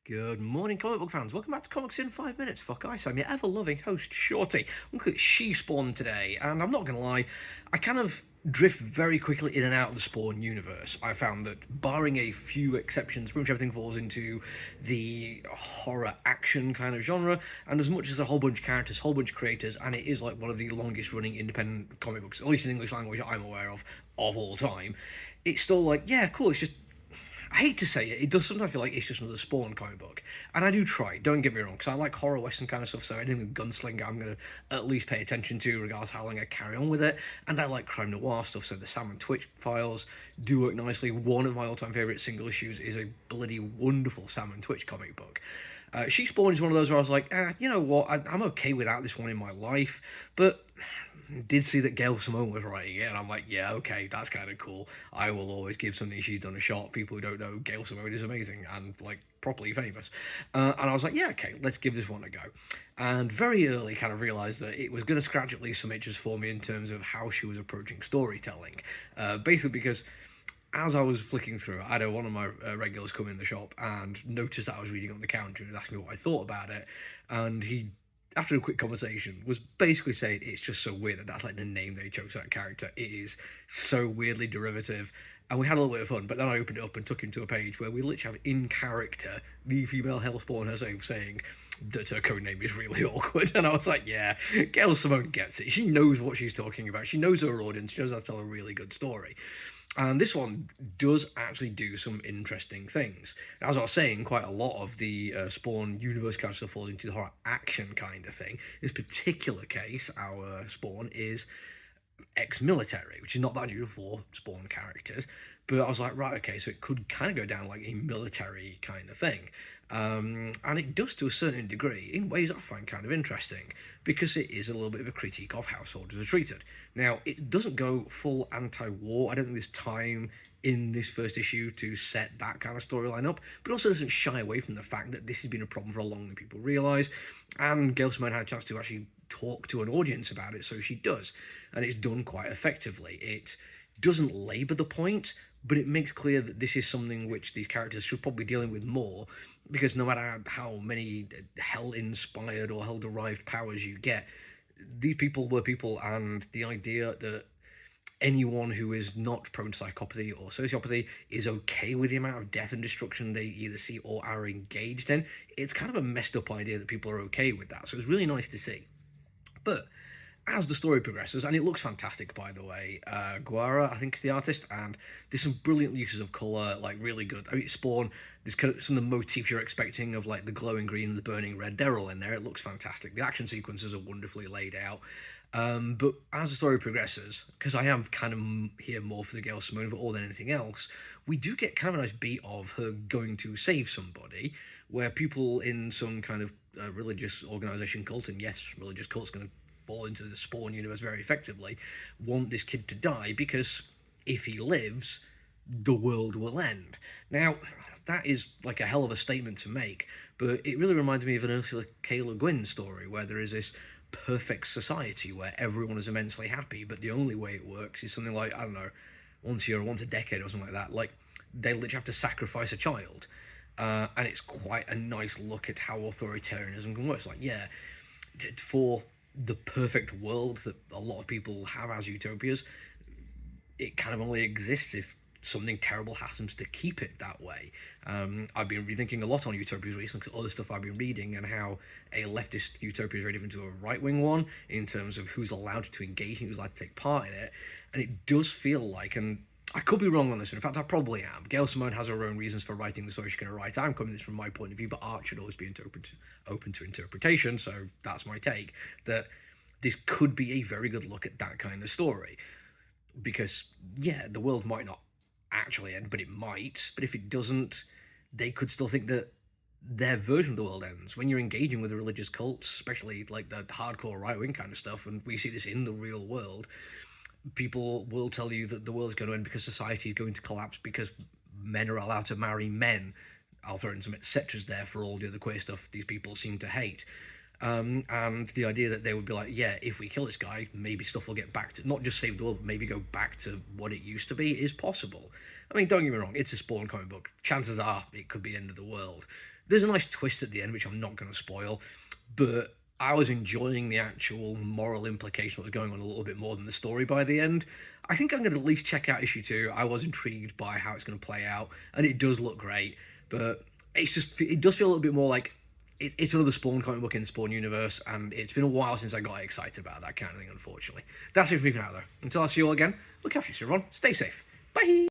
Good morning, comic book fans. Welcome back to Comics in 5 Minutes. For guys, I'm your ever-loving host, Shorty. Look at She Spawn today, and I'm not going to lie, I kind of drift very quickly in and out of the Spawn universe. I found that, barring a few exceptions, pretty much everything falls into the horror action kind of genre, and as much as a whole bunch of characters, whole bunch of creators, and it is like one of the longest running independent comic books, at least in English language I'm aware of all time, it's still like, yeah, cool, it's just I hate to say it, it does sometimes feel like it's just another Spawn comic book. And I do try, don't get me wrong, because I like horror western kind of stuff, so anything with Gunslinger I'm going to at least pay attention to, regardless of how long I carry on with it. And I like crime noir stuff, so the Sam and Twitch files do work nicely. One of my all-time favourite single issues is a bloody wonderful Sam and Twitch comic book. She Spawn is one of those where I was like, you know what, I'm okay without this one in my life, but did see that Gail Simone was writing it, and I'm like, yeah, okay, that's kind of cool. I will always give something she's done a shot. People who don't know, Gail Simone is amazing and like properly famous. And I was like, yeah, okay, let's give this one a go. And very early kind of realised that it was going to scratch at least some itches for me in terms of how she was approaching storytelling. Basically because as I was flicking through it, I had one of my regulars come in the shop and noticed that I was reading on the counter and asked me what I thought about it. And he, after a quick conversation, was basically saying it's just so weird that that's like the name they chose for that character. It is so weirdly derivative. And we had a little bit of fun, but then I opened it up and took him to a page where we literally have in character the female Hellspawn herself saying that her code name is really awkward. And I was like, yeah, Gail Simone gets it. She knows what she's talking about. She knows her audience. She knows how to tell a really good story. And this one does actually do some interesting things. As I was saying, quite a lot of the Spawn universe kind of stuff falls into the horror action kind of thing. In this particular case, our Spawn is ex-military, which is not that unusual for Spawn characters. But I was like, right, okay, so it could kind of go down like a military kind of thing. And it does to a certain degree in ways I find kind of interesting because it is a little bit of a critique of how soldiers are treated. Now, it doesn't go full anti-war. I don't think there's time in this first issue to set that kind of storyline up, but also doesn't shy away from the fact that this has been a problem for a long time, people realise, and Gail Simone had a chance to actually talk to an audience about it, so she does, and it's done quite effectively. It doesn't labour the point, but it makes clear that this is something which these characters should probably be dealing with more, because no matter how many hell-inspired or hell-derived powers you get, these people were people, and the idea that anyone who is not prone to psychopathy or sociopathy is okay with the amount of death and destruction they either see or are engaged in, it's kind of a messed up idea that people are okay with that, so it's really nice to see. But as the story progresses, and it looks fantastic, by the way, Guara, I think, is the artist, and there's some brilliant uses of colour, like really good. I mean, Spawn, there's kind of some of the motifs you're expecting of like the glowing green and the burning red, they're all in there. It looks fantastic. The action sequences are wonderfully laid out. But as the story progresses, because I am kind of here more for the Gail Simone more than anything else, we do get kind of a nice beat of her going to save somebody, where people in some kind of religious organisation cult, and yes, religious cult's going to fall into the Spawn universe very effectively, want this kid to die because if he lives, the world will end. Now, that is like a hell of a statement to make, but it really reminded me of an Ursula K. Le Guin story where there is this perfect society where everyone is immensely happy, but the only way it works is something like, I don't know, once a year or once a decade or something like that. Like, they literally have to sacrifice a child. And it's quite a nice look at how authoritarianism can work. It's like, yeah, for the perfect world that a lot of people have as utopias, it kind of only exists if something terrible happens to keep it that way. I've been rethinking a lot on utopias recently because other stuff I've been reading and how a leftist utopia is very different to a right-wing one in terms of who's allowed to engage and who's allowed to take part in it. And it does feel like, and I could be wrong on this one. In fact, I probably am. Gail Simone has her own reasons for writing the story she's going to write. I'm coming this from my point of view, but art should always be open to interpretation, so that's my take, that this could be a very good look at that kind of story. Because, yeah, the world might not actually end, but it might. But if it doesn't, they could still think that their version of the world ends. When you're engaging with a religious cult, especially like the hardcore right-wing kind of stuff, and we see this in the real world, people will tell you that the world's going to end because society is going to collapse because men are allowed to marry men. I'll throw in some etceteras there for all the other queer stuff these people seem to hate. And the idea that they would be like, yeah, if we kill this guy, maybe stuff will get back to, not just save the world, but maybe go back to what it used to be, is possible. I mean, don't get me wrong, it's a Spawn comic book. Chances are it could be the end of the world. There's a nice twist at the end, which I'm not going to spoil, but I was enjoying the actual moral implication that was going on a little bit more than the story by the end. I think I'm going to at least check out issue 2. I was intrigued by how it's going to play out, and it does look great, but it does feel a little bit more like it's another Spawn comic book in the Spawn universe, and it's been a while since I got excited about that kind of thing, unfortunately. That's it for me for now, though. Until I see you all again, look after yourself, everyone. Stay safe. Bye!